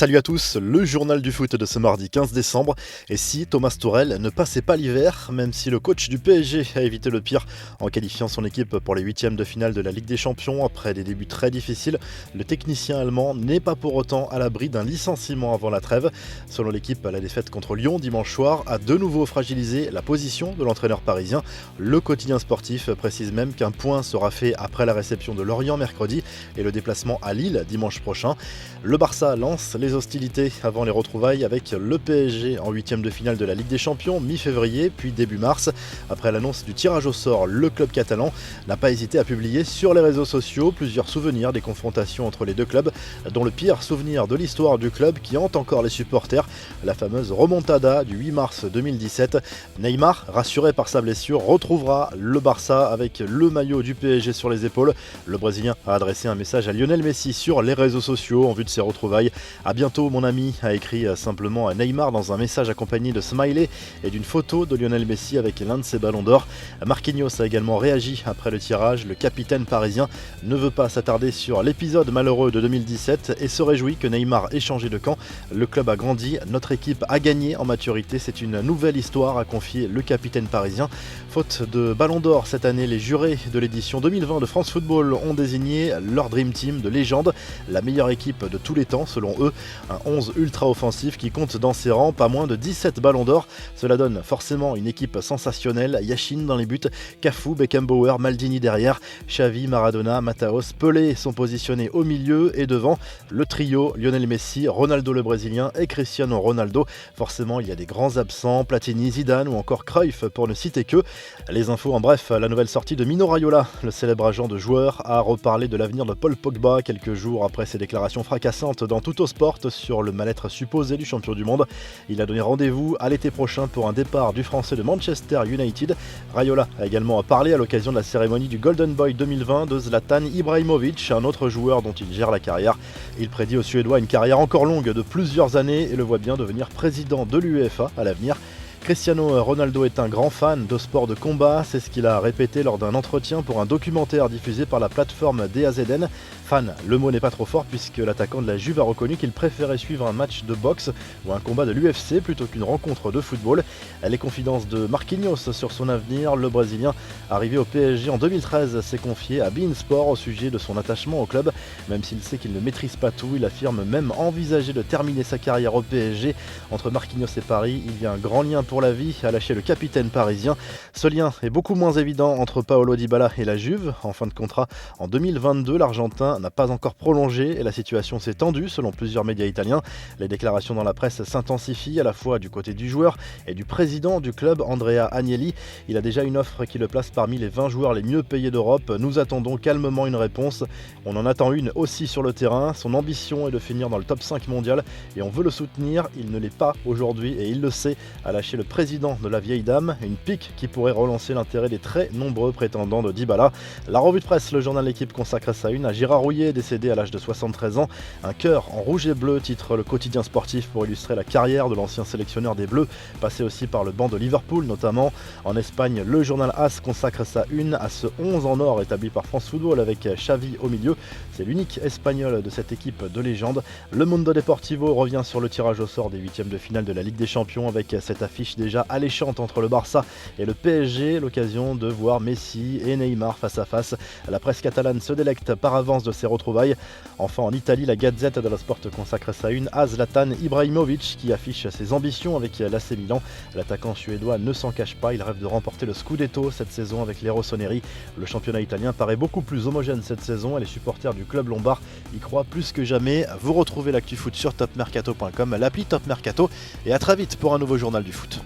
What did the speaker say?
Salut à tous, le journal du foot de ce mardi 15 décembre. Et si Thomas Tuchel ne passait pas l'hiver, même si le coach du PSG a évité le pire en qualifiant son équipe pour les huitièmes de finale de la Ligue des Champions après des débuts très difficiles, le technicien allemand n'est pas pour autant à l'abri d'un licenciement avant la trêve. Selon l'équipe, la défaite contre Lyon dimanche soir a de nouveau fragilisé la position de l'entraîneur parisien. Le quotidien sportif précise même qu'un point sera fait après la réception de Lorient mercredi et le déplacement à Lille dimanche prochain. Le Barça lance les hostilités avant les retrouvailles avec le PSG en huitième de finale de la Ligue des Champions mi-février puis début mars. Après l'annonce du tirage au sort, le club catalan n'a pas hésité à publier sur les réseaux sociaux plusieurs souvenirs des confrontations entre les deux clubs, dont le pire souvenir de l'histoire du club qui hante encore les supporters, la fameuse remontada du 8 mars 2017. Neymar, rassuré par sa blessure, retrouvera le Barça avec le maillot du PSG sur les épaules. Le Brésilien a adressé un message à Lionel Messi sur les réseaux sociaux en vue de ses retrouvailles. A bientôt mon ami, a écrit simplement à Neymar dans un message accompagné de smiley et d'une photo de Lionel Messi avec l'un de ses ballons d'or. Marquinhos a également réagi après le tirage. Le capitaine parisien ne veut pas s'attarder sur l'épisode malheureux de 2017 et se réjouit que Neymar ait changé de camp. Le club a grandi, notre équipe a gagné en maturité, c'est une nouvelle histoire, a confié le capitaine parisien. Faute de ballon d'or cette année, les jurés de l'édition 2020 de France Football ont désigné leur Dream Team de légende, la meilleure équipe de tous les temps selon eux. Un 11 ultra offensif qui compte dans ses rangs pas moins de 17 ballons d'or. Cela donne forcément une équipe sensationnelle. Yachine dans les buts, Cafu, Beckenbauer, Maldini derrière, Xavi, Maradona, Mataos, Pelé sont positionnés au milieu et devant le trio Lionel Messi, Ronaldo le Brésilien et Cristiano Ronaldo. Forcément, il y a des grands absents, Platini, Zidane ou encore Cruyff pour ne citer que. Les infos en bref, la nouvelle sortie de Mino Raiola, le célèbre agent de joueur, a reparlé de l'avenir de Paul Pogba quelques jours après ses déclarations fracassantes dans Tuttosport sur le mal-être supposé du champion du monde. Il a donné rendez-vous à l'été prochain pour un départ du Français de Manchester United. Raiola a également parlé à l'occasion de la cérémonie du Golden Boy 2020 de Zlatan Ibrahimovic, un autre joueur dont il gère la carrière. Il prédit aux Suédois une carrière encore longue de plusieurs années et le voit bien devenir président de l'UEFA à l'avenir. Cristiano Ronaldo est un grand fan de sport de combat, c'est ce qu'il a répété lors d'un entretien pour un documentaire diffusé par la plateforme DAZN. Fan, le mot n'est pas trop fort puisque l'attaquant de la Juve a reconnu qu'il préférait suivre un match de boxe ou un combat de l'UFC plutôt qu'une rencontre de football. Les confidences de Marquinhos sur son avenir, le Brésilien arrivé au PSG en 2013 s'est confié à beIN Sport au sujet de son attachement au club. Même s'il sait qu'il ne maîtrise pas tout, il affirme même envisager de terminer sa carrière au PSG. Entre Marquinhos et Paris, il y a un grand lien pour la vie, a lâché le capitaine parisien. Ce lien est beaucoup moins évident entre Paulo Dybala et la Juve. En fin de contrat en 2022, l'Argentin n'a pas encore prolongé et la situation s'est tendue selon plusieurs médias italiens. Les déclarations dans la presse s'intensifient à la fois du côté du joueur et du président du club, Andrea Agnelli. Il a déjà une offre qui le place parmi les 20 joueurs les mieux payés d'Europe. Nous attendons calmement une réponse. On en attend une aussi sur le terrain. Son ambition est de finir dans le top 5 mondial et on veut le soutenir. Il ne l'est pas aujourd'hui et il le sait, a lâché le président de la vieille dame, une pique qui pourrait relancer l'intérêt des très nombreux prétendants de Dybala. La revue de presse, le journal L'équipe consacre sa une à Gérard Rouillet, décédé à l'âge de 73 ans. Un cœur en rouge et bleu, titre le quotidien sportif pour illustrer la carrière de l'ancien sélectionneur des Bleus, passé aussi par le banc de Liverpool notamment. En Espagne, le journal AS consacre sa une à ce 11 en or établi par France Football avec Xavi au milieu. C'est l'unique espagnol de cette équipe de légende. Le Mundo Deportivo revient sur le tirage au sort des huitièmes de finale de la Ligue des Champions avec cette affiche déjà alléchante entre le Barça et le PSG, l'occasion de voir Messi et Neymar face à face. La presse catalane se délecte par avance de ces retrouvailles. Enfin en Italie, la Gazette dello Sport consacre sa une à Zlatan Ibrahimovic qui affiche ses ambitions avec l'AC Milan. L'attaquant suédois ne s'en cache pas, il rêve de remporter le Scudetto cette saison avec les Rossoneri. Le championnat italien paraît beaucoup plus homogène cette saison et les supporters du club lombard y croient plus que jamais. Vous retrouvez l'actu foot sur topmercato.com, l'appli Top Mercato et à très vite pour un nouveau journal du foot.